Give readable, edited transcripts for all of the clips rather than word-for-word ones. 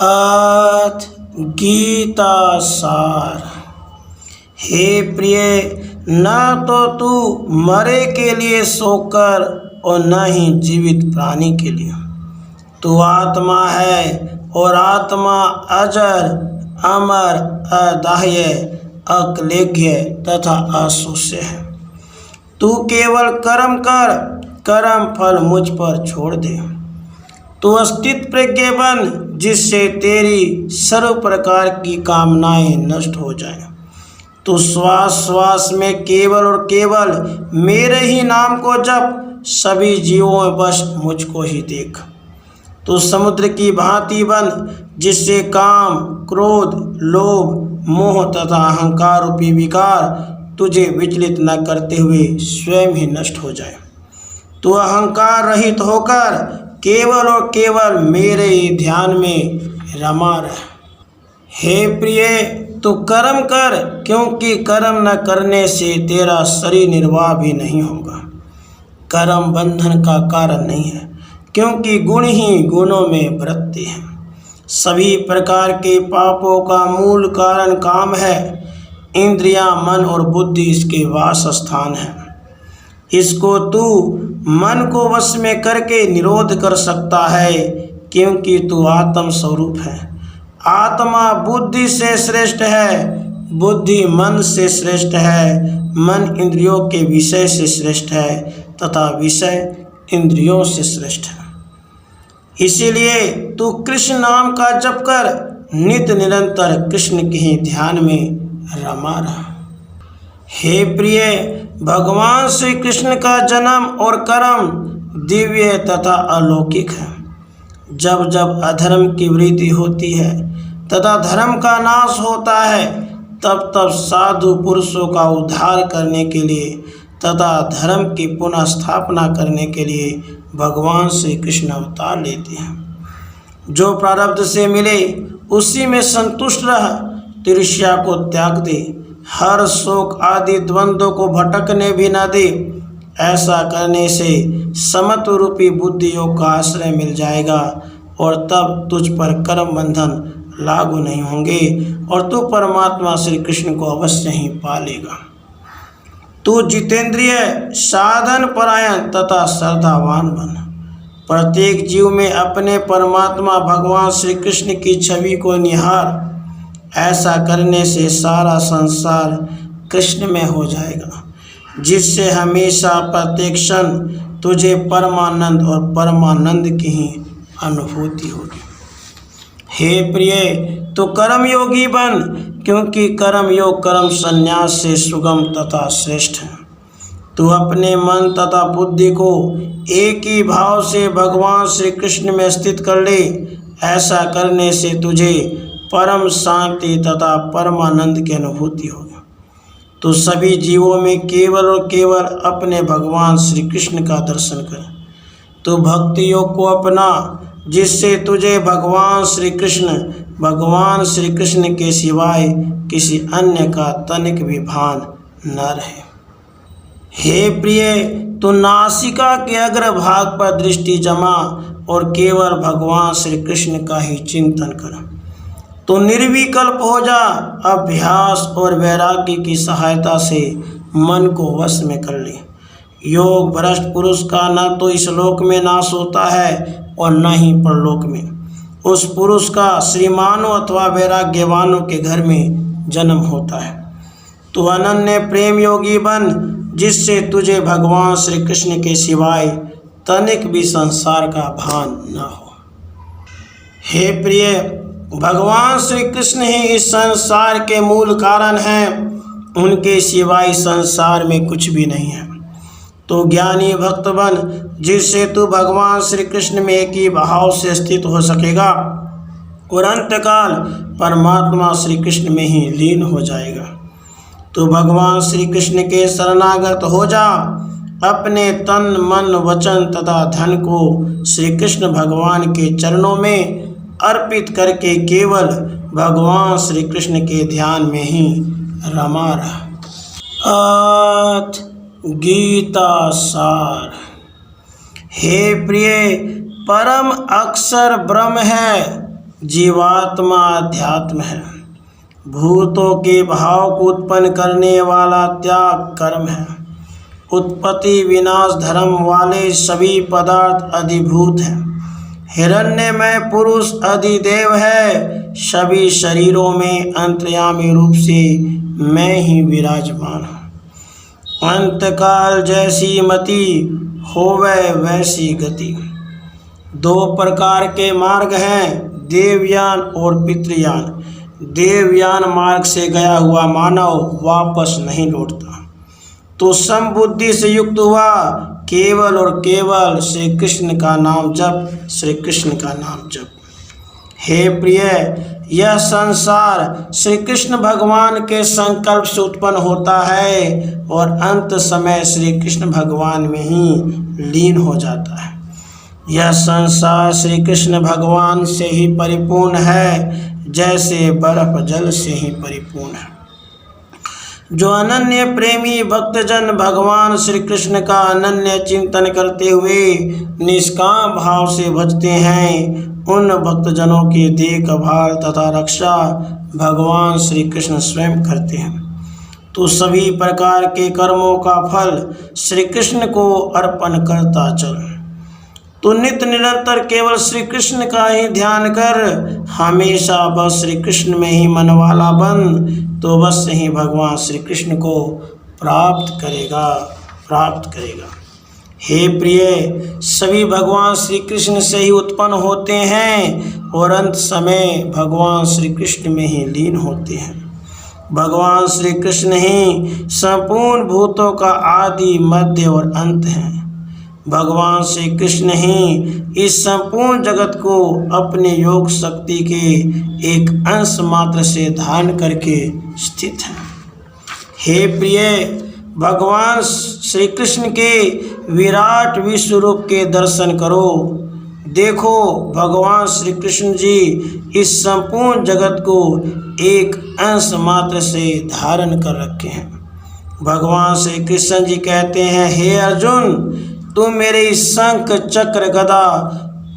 अथ गीता सार। हे प्रिय, न तो तू मरे के लिए सोकर और न ही जीवित प्राणी के लिए। तू आत्मा है और आत्मा अजर, अमर, अदाह्य, अक्लेग्य तथा असूस्य है। तू केवल कर्म कर, कर्म फल मुझ पर छोड़ दे। तू अस्तित्व प्रज्ञ बन, जिससे तेरी सर्व प्रकार की कामनाएं नष्ट हो जाएं। तू श्वास श्वास में केवल और केवल मेरे ही नाम को जप, सभी जीवों में बस मुझको ही देख। तू समुद्र की भांति बन, जिससे काम, क्रोध, लोभ, मोह तथा अहंकार रूपी विकार तुझे विचलित न करते हुए स्वयं ही नष्ट हो जाए। तू अहंकार रहित होकर केवल और केवल मेरे ही ध्यान में रमा रह। हे प्रिय, तू कर्म कर, क्योंकि कर्म न करने से तेरा शरीर निर्वाह भी नहीं होगा। कर्म बंधन का कारण नहीं है, क्योंकि गुण ही गुणों में वृत्ति है। सभी प्रकार के पापों का मूल कारण काम है। इंद्रियां, मन और बुद्धि इसके वास स्थान है। इसको तू मन को वश में करके निरोध कर सकता है, क्योंकि तू आत्म स्वरूप है। आत्मा बुद्धि से श्रेष्ठ है, बुद्धि मन से श्रेष्ठ है, मन इंद्रियों के विषय से श्रेष्ठ है तथा विषय इंद्रियों से श्रेष्ठ है। इसीलिए तू कृष्ण नाम का जप कर, नित्य निरंतर कृष्ण के ही ध्यान में रमा रहा। हे प्रिय, भगवान श्री कृष्ण का जन्म और कर्म दिव्य तथा अलौकिक है। जब जब अधर्म की वृद्धि होती है तथा धर्म का नाश होता है, तब तब साधु पुरुषों का उद्धार करने के लिए तथा धर्म की पुनः स्थापना करने के लिए भगवान श्री कृष्ण अवतार लेते हैं। जो प्रारब्ध से मिले उसी में संतुष्ट रह, तिर्ष्या को त्याग दे, हर शोक आदि द्वंद्वों को भटकने भी न दे। ऐसा करने से समत्व रूपी बुद्धि योग का आश्रय मिल जाएगा और तब तुझ पर कर्म बंधन लागू नहीं होंगे और तू परमात्मा श्री कृष्ण को अवश्य ही पा लेगा। तू जितेंद्रिय, साधन परायण तथा श्रद्धावान बन। प्रत्येक जीव में अपने परमात्मा भगवान श्री कृष्ण की छवि को निहार। ऐसा करने से सारा संसार कृष्ण में हो जाएगा, जिससे हमेशा प्रत्येक क्षण तुझे परमानंद और परमानंद की ही अनुभूति होगी। हे प्रिय, तो कर्म योगी बन, क्योंकि कर्म योग कर्म संन्यास से सुगम तथा श्रेष्ठ है। तू अपने मन तथा बुद्धि को एक ही भाव से भगवान श्री कृष्ण में स्थित कर ले। ऐसा करने से तुझे परम शांति तथा परमानंद की अनुभूति होगी। तो सभी जीवों में केवल और केवल अपने भगवान श्री कृष्ण का दर्शन कर। तो भक्ति योग को अपना, जिससे तुझे भगवान श्री कृष्ण के सिवाय किसी अन्य का तनिक भी भान न रहे। हे प्रिय, तो नासिका के अग्र भाग पर दृष्टि जमा और केवल भगवान श्री कृष्ण का ही चिंतन कर। तो निर्विकल्प हो जा। अभ्यास और वैराग्य की सहायता से मन को वश में कर ले। योग भ्रष्ट पुरुष का न तो इस लोक में नाश होता है और न ही परलोक में। उस पुरुष का श्रीमानों अथवा वैराग्यवानों के घर में जन्म होता है। तो अनन्य प्रेम योगी बन, जिससे तुझे भगवान श्री कृष्ण के सिवाय तनिक भी संसार का भान न हो। हे प्रिय, भगवान श्री कृष्ण ही इस संसार के मूल कारण हैं। उनके सिवाय संसार में कुछ भी नहीं है। तो ज्ञानी भक्त बन, जिससे तू भगवान श्री कृष्ण में एक ही भाव से स्थित हो सकेगा और अंतकाल परमात्मा श्री कृष्ण में ही लीन हो जाएगा। तो भगवान श्री कृष्ण के शरणागत हो जा। अपने तन, मन, वचन तथा धन को श्री कृष्ण भगवान के चरणों में अर्पित करके केवल भगवान श्री कृष्ण के ध्यान में ही रमा रहा। गीता सार। हे प्रिय, परम अक्षर ब्रह्म है, जीवात्मा अध्यात्म है। भूतों के भाव को उत्पन्न करने वाला त्याग कर्म है। उत्पत्ति विनाश धर्म वाले सभी पदार्थ अधिभूत हैं। हिरण्यमय पुरुष अधिदेव है। सभी शरीरों में अंतर्यामी रूप से मैं ही विराजमान हूँ। अंतकाल जैसी मति होवे वैसी गति। दो प्रकार के मार्ग हैं, देवयान और पितृयान। देवयान मार्ग से गया हुआ मानव वापस नहीं लौटता, तो समबुद्धि से युक्त हुआ केवल और केवल श्री कृष्ण का नाम जप, श्री कृष्ण का नाम जप। हे प्रिय, यह संसार श्री कृष्ण भगवान के संकल्प से उत्पन्न होता है और अंत समय श्री कृष्ण भगवान में ही लीन हो जाता है। यह संसार श्री कृष्ण भगवान से ही परिपूर्ण है, जैसे बर्फ जल से ही परिपूर्ण है। जो अनन्य प्रेमी भक्तजन भगवान श्री कृष्ण का अनन्य चिंतन करते हुए निष्काम भाव से भजते हैं, उन भक्तजनों की देखभाल तथा रक्षा भगवान श्री कृष्ण स्वयं करते हैं। तो सभी प्रकार के कर्मों का फल श्री कृष्ण को अर्पण करता चल। तो नित्य निरंतर केवल श्री कृष्ण का ही ध्यान कर, हमेशा बस श्री कृष्ण में ही मन वाला बन, तो बस ही भगवान श्री कृष्ण को प्राप्त करेगा। हे प्रिय, सभी भगवान श्री कृष्ण से ही उत्पन्न होते हैं और अंत समय भगवान श्री कृष्ण में ही लीन होते हैं। भगवान श्री कृष्ण ही संपूर्ण भूतों का आदि मध्य और अंत है। भगवान श्री कृष्ण ही इस संपूर्ण जगत को अपने योग शक्ति के एक अंश मात्र से धारण करके स्थित है। हे प्रिय, भगवान श्री कृष्ण के विराट विश्व रूप के दर्शन करो। देखो, भगवान श्री कृष्ण जी इस संपूर्ण जगत को एक अंश मात्र से धारण कर रखे हैं। भगवान श्री कृष्ण जी कहते हैं, हे अर्जुन, तू मेरे इस शंख चक्र गदा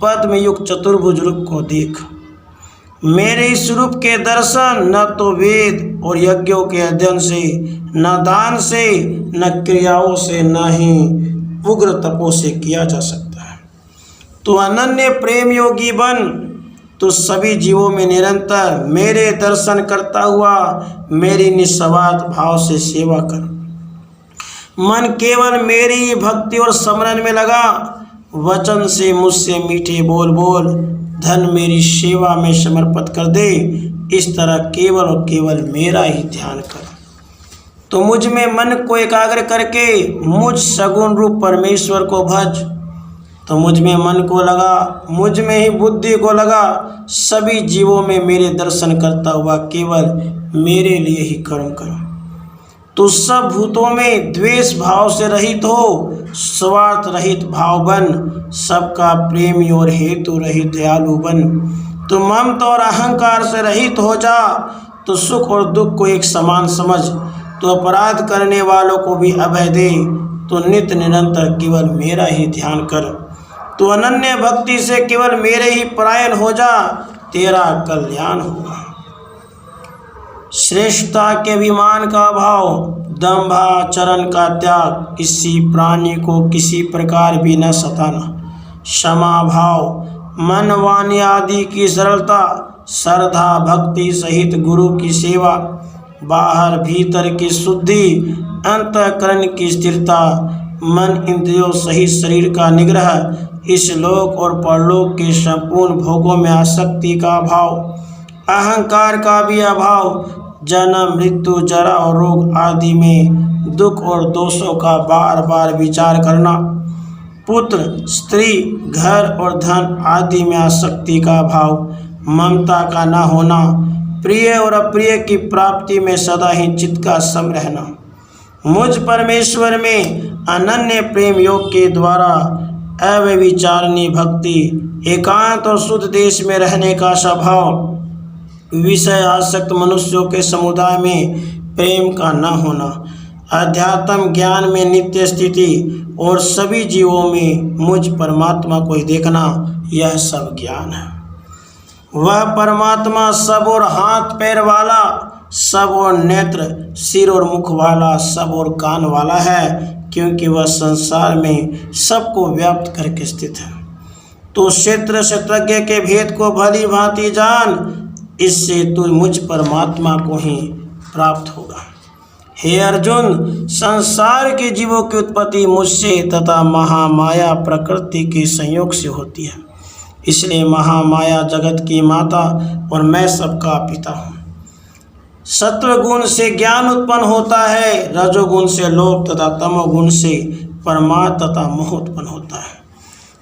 पद्म युक्त चतुर्भुज रूप को देख। मेरे इस रूप के दर्शन न तो वेद और यज्ञों के अध्ययन से, न दान से, न क्रियाओं से, न ही उग्र तपों से किया जा सकता है। तो अनन्य प्रेम योगी बन, तो सभी जीवों में निरंतर मेरे दर्शन करता हुआ मेरी निस्वार्थ भाव से सेवा कर। मन केवल मेरी भक्ति और स्मरण में लगा। वचन से मुझसे मीठे बोल बोल, धन मेरी सेवा में समर्पित कर दे। इस तरह केवल और केवल मेरा ही ध्यान कर। तो मुझ में मन को एकाग्र करके मुझ सगुण रूप परमेश्वर को भज। तो मुझ में मन को लगा, मुझ में ही बुद्धि को लगा। सभी जीवों में मेरे दर्शन करता हुआ केवल मेरे लिए ही कर्म करो। तो सब भूतों में द्वेष भाव से रहित हो, स्वार्थ रहित भाव बन, सबका प्रेमी और हेतु रहित दयालु बन। तो ममता और अहंकार से रहित हो जा। तो सुख और दुख को एक समान समझ। तो अपराध करने वालों को भी अभय दे। तो नित्य निरंतर केवल मेरा ही ध्यान कर। तो अनन्य भक्ति से केवल मेरे ही परायण हो जा, तेरा कल्याण होगा। श्रेष्ठता के अभिमान का भाव, दंभाचरण का त्याग, किसी प्राणी को किसी प्रकार भी न सताना, क्षमा भाव, मन वाणी आदि की सरलता, श्रद्धा भक्ति सहित गुरु की सेवा, बाहर भीतर की शुद्धि, अंतःकरण की स्थिरता, मन इंद्रियों सहित शरीर का निग्रह, इस लोक और परलोक के संपूर्ण भोगों में आसक्ति का भाव, अहंकार का भी अभाव, जन्म मृत्यु जरा और रोग आदि में दुख और दोषों का बार बार विचार करना, पुत्र स्त्री घर और धन आदि में आसक्ति का भाव, ममता का न होना, प्रिय और अप्रिय की प्राप्ति में सदा ही चित्त का सम रहना, मुझ परमेश्वर में अनन्य प्रेम योग के द्वारा अव्यभिचारिणी भक्ति, एकांत और शुद्ध देश में रहने का स्वभाव, विषय आसक्त मनुष्यों के समुदाय में प्रेम का न होना, अध्यात्म ज्ञान में नित्य स्थिति और सभी जीवों में मुझ परमात्मा को देखना, यह सब ज्ञान है। वह परमात्मा सब और हाथ पैर वाला, सब और नेत्र, सिर और मुख वाला, सब और कान वाला है, क्योंकि वह संसार में सबको व्याप्त करके स्थित है। तू क्षेत्र क्षेत्रज्ञ के भेद को भली भांति जान, इससे तू मुझ परमात्मा को ही प्राप्त होगा। हे अर्जुन, संसार के जीवों की उत्पत्ति मुझसे तथा महामाया प्रकृति के संयोग से होती है, इसलिए महामाया जगत की माता और मैं सबका पिता हूँ। सत्वगुण से ज्ञान उत्पन्न होता है, रजोगुण से लोभ तथा तमोगुण से प्रमाद तथा मोह उत्पन्न होता है।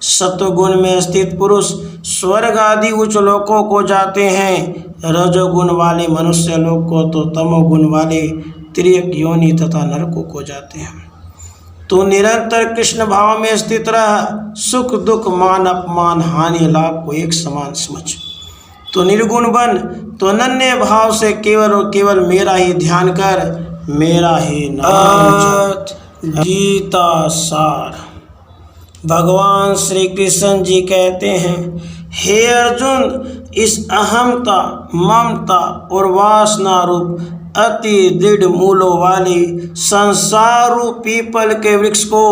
सत्वगुण में स्थित पुरुष स्वर्ग आदि उच्च लोकों को जाते हैं, रजोगुण वाले मनुष्य लोक को तो तमोगुण वाले तिर्यक योनि तथा नरकों को जाते हैं। तू निरंतर कृष्ण भाव में स्थित रह, सुख दुख मान अपमान हानि लाभ को एक समान समझ। तो निर्गुण बन, तो अनन्य भाव से केवल और केवल मेरा ही ध्यान कर, मेरा ही नाम जप। गीता सार। भगवान श्री कृष्ण जी कहते हैं, हे अर्जुन, इस अहमता, ममता और वासना रूप अति दृढ़ मूलों वाले संसार रूप पीपल के वृक्ष को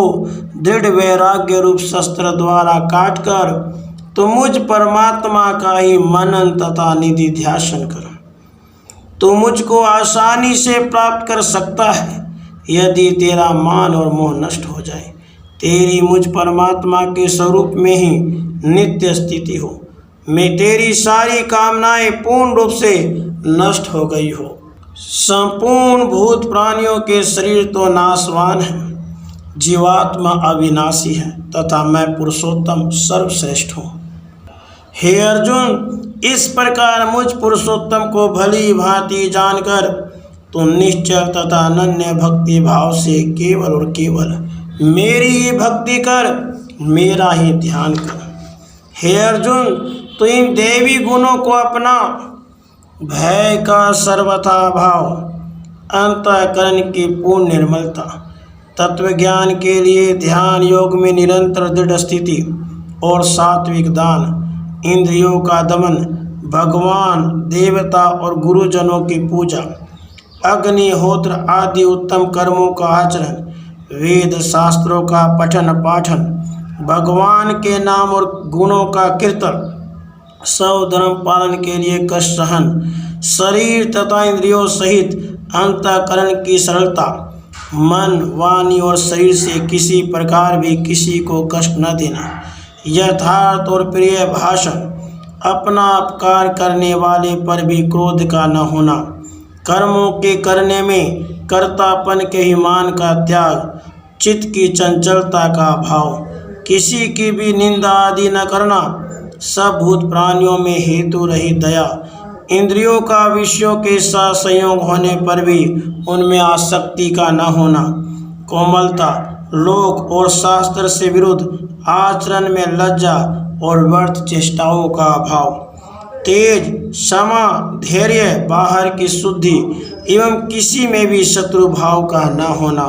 दृढ़ वैराग्य रूप शस्त्र द्वारा काटकर तो मुझ परमात्मा का ही मनन तथा निधि ध्यान कर। तो मुझको आसानी से प्राप्त कर सकता है, यदि तेरा मान और मोह नष्ट हो जाए, तेरी मुझ परमात्मा के स्वरूप में ही नित्य स्थिति हो, मैं तेरी सारी कामनाएं पूर्ण रूप से नष्ट हो गई हो। संपूर्ण भूत प्राणियों के शरीर तो नाशवान है, जीवात्मा अविनाशी है तथा मैं पुरुषोत्तम सर्वश्रेष्ठ हूँ। हे अर्जुन, इस प्रकार मुझ पुरुषोत्तम को भली भांति जानकर तुम निश्चल तथा अनन्य भक्ति भाव से केवल और केवल मेरी ही भक्ति कर, मेरा ही ध्यान कर। हे अर्जुन, तू इन देवी गुणों को अपना, भय का सर्वथा भाव, अंतःकरण की पूर्ण निर्मलता, तत्व ज्ञान के लिए ध्यान योग में निरंतर दृढ़ स्थिति और सात्विक दान, इंद्रियों का दमन, भगवान देवता और गुरुजनों की पूजा, अग्निहोत्र आदि उत्तम कर्मों का आचरण, वेद शास्त्रों का पठन पाठन, भगवान के नाम और गुणों का कीर्तन, सब धर्म पालन के लिए कष्ट सहन, शरीर तथा इंद्रियों सहित अंतःकरण की सरलता, मन वाणी और शरीर से किसी प्रकार भी किसी को कष्ट न देना, यथार्थ और प्रिय भाषण, अपना अपकार करने वाले पर भी क्रोध का न होना, कर्मों के करने में कर्तापन के अभिमान का त्याग, चित्त की चंचलता का भाव, किसी की भी निंदा आदि न करना, सब भूत प्राणियों में हेतु रहित दया, इंद्रियों का विषयों के साथ संयोग होने पर भी उनमें आसक्ति का न होना, कोमलता, लोक और शास्त्र से विरुद्ध आचरण में लज्जा और व्यर्थ चेष्टाओं का अभाव, तेज, क्षमा, धैर्य, बाहर की शुद्धि एवं किसी में भी शत्रु भाव का न होना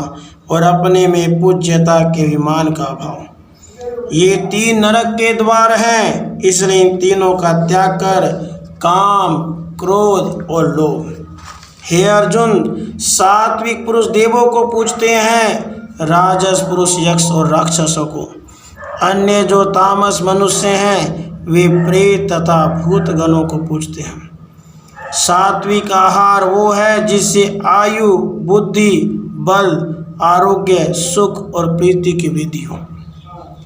और अपने में पूज्यता के अभिमान का अभाव। ये तीन नरक के द्वार हैं, इसलिए इन तीनों का त्याग कर काम, क्रोध और लोभ। हे अर्जुन, सात्विक पुरुष देवों को पूजते हैं, राजस पुरुष यक्ष और राक्षसों को, अन्य जो तामस मनुष्य हैं वे प्रेत तथा भूत गणों को पूजते हैं। सात्विक आहार वो है जिससे आयु, बुद्धि, बल, आरोग्य, सुख और प्रीति की वृद्धि हो।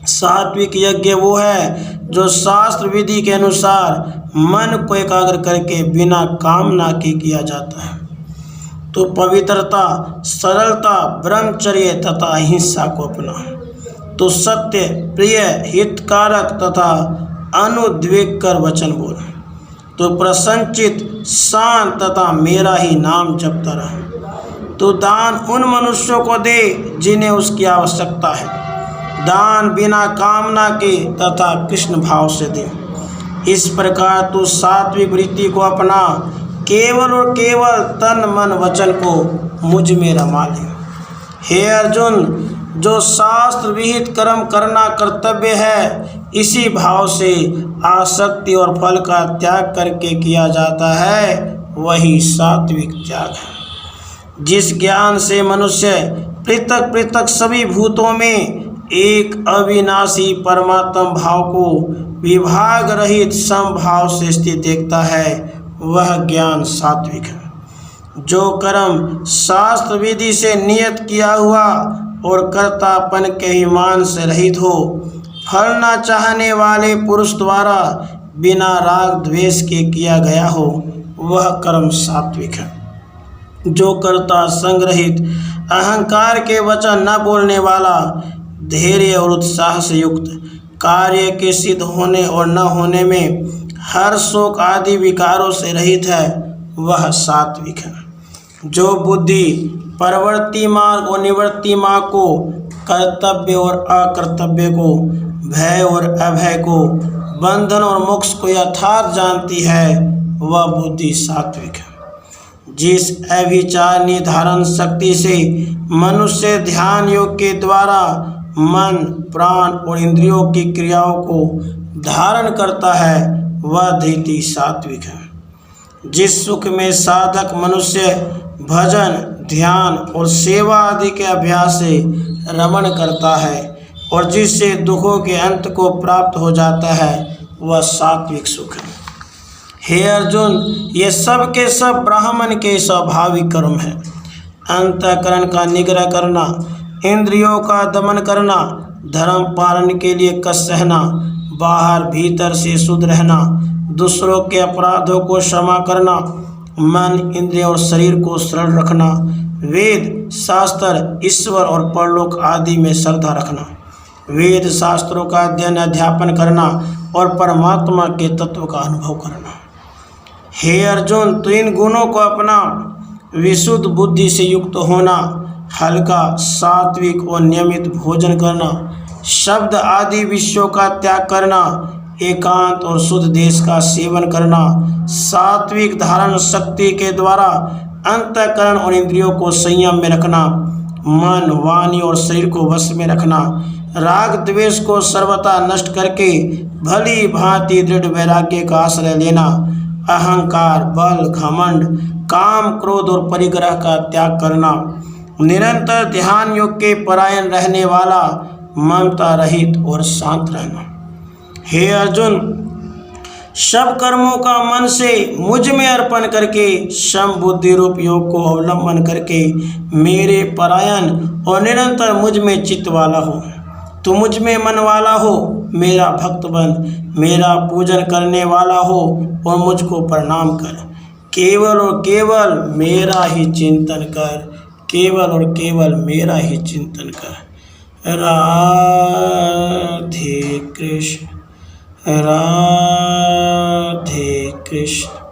सात्विक यज्ञ वो है जो शास्त्र विधि के अनुसार मन को एकाग्र करके बिना कामना के किया जाता है। तो पवित्रता, सरलता, ब्रह्मचर्य तथा अहिंसा को अपना। तो सत्य, प्रिय, हितकारक तथा अनुद्वेग कर वचन बोल। तो प्रसन्नचित, शांत तथा मेरा ही नाम जपता रह। तो दान उन मनुष्यों को दे जिन्हें उसकी आवश्यकता है, दान बिना कामना के तथा कृष्ण भाव से दे। इस प्रकार तू सात्विक वृत्ति को अपना, केवल और केवल तन मन वचन को मुझ में रमा ले। हे अर्जुन, जो शास्त्र विहित कर्म करना कर्तव्य है, इसी भाव से आसक्ति और फल का त्याग करके किया जाता है, वही सात्विक त्याग है। जिस ज्ञान से मनुष्य पृथक पृथक सभी भूतों में एक अविनाशी परमात्म भाव को विभाग रहित समभाव से स्थित देखता है, वह ज्ञान सात्विक है। जो कर्म शास्त्र विधि से नियत किया हुआ और कर्तापन के अभिमान से रहित हो, फल न चाहने वाले पुरुष द्वारा बिना राग द्वेष के किया गया हो, वह कर्म सात्विक है। जो कर्ता संग्रहित अहंकार के वचन न बोलने वाला, धैर्य और उत्साह से युक्त, कार्य के सिद्ध होने और न होने में हर शोक आदि विकारों से रहित है, वह सात्विक है। जो बुद्धि प्रवृत्ति मार्ग और निवृत्ति मार्ग को, कर्तव्य और अकर्तव्य को, भय और अभय को, बंधन और मोक्ष को यथार्थ जानती है, वह बुद्धि सात्विक है। जिस अभिचार निर्धारण शक्ति से मनुष्य ध्यान योग के द्वारा मन, प्राण और इंद्रियों की क्रियाओं को धारण करता है, वह धृति सात्विक है। जिस सुख में साधक मनुष्य भजन, ध्यान और सेवा आदि के अभ्यास से रमण करता है और जिससे दुखों के अंत को प्राप्त हो जाता है, वह सात्विक सुख है। हे अर्जुन, ये सब के सब ब्राह्मण के स्वाभाविक कर्म है। अंतःकरण का निग्रह करना, इंद्रियों का दमन करना, धर्म पालन के लिए कष्ट सहना, बाहर भीतर से शुद्ध रहना, दूसरों के अपराधों को क्षमा करना, मन, इंद्रिय और शरीर को सरल रखना, वेद शास्त्र, ईश्वर और परलोक आदि में श्रद्धा रखना, वेद शास्त्रों का अध्ययन अध्यापन करना और परमात्मा के तत्व का अनुभव करना। हे अर्जुन, तो इन गुणों को अपना विशुद्ध बुद्धि से युक्त होना, हल्का सात्विक और नियमित भोजन करना, शब्द आदि विषयों का त्याग करना, एकांत और शुद्ध देश का सेवन करना, सात्विक धारण शक्ति के द्वारा अंतःकरण और इंद्रियों को संयम में रखना, मन, वाणी और शरीर को वश में रखना, राग द्वेष को सर्वथा नष्ट करके भली भांति दृढ़ वैराग्य का आश्रय लेना, अहंकार, बल, घमंड, काम, क्रोध और परिग्रह का त्याग करना, निरंतर ध्यान योग के परायण रहने वाला, ममता रहित और शांत रहना। हे अर्जुन, सब कर्मों का मन से मुझ में अर्पण करके सम बुद्धि रूप योग को अवलंबन करके मेरे परायण और निरंतर मुझ में चित्त वाला हो। तू मुझ में मन वाला हो, मेरा भक्त बन, मेरा पूजन करने वाला हो और मुझको प्रणाम कर। केवल और केवल मेरा ही चिंतन कर, केवल और केवल मेरा ही चिंतन कर। राधे कृष्ण, राधे कृष्ण।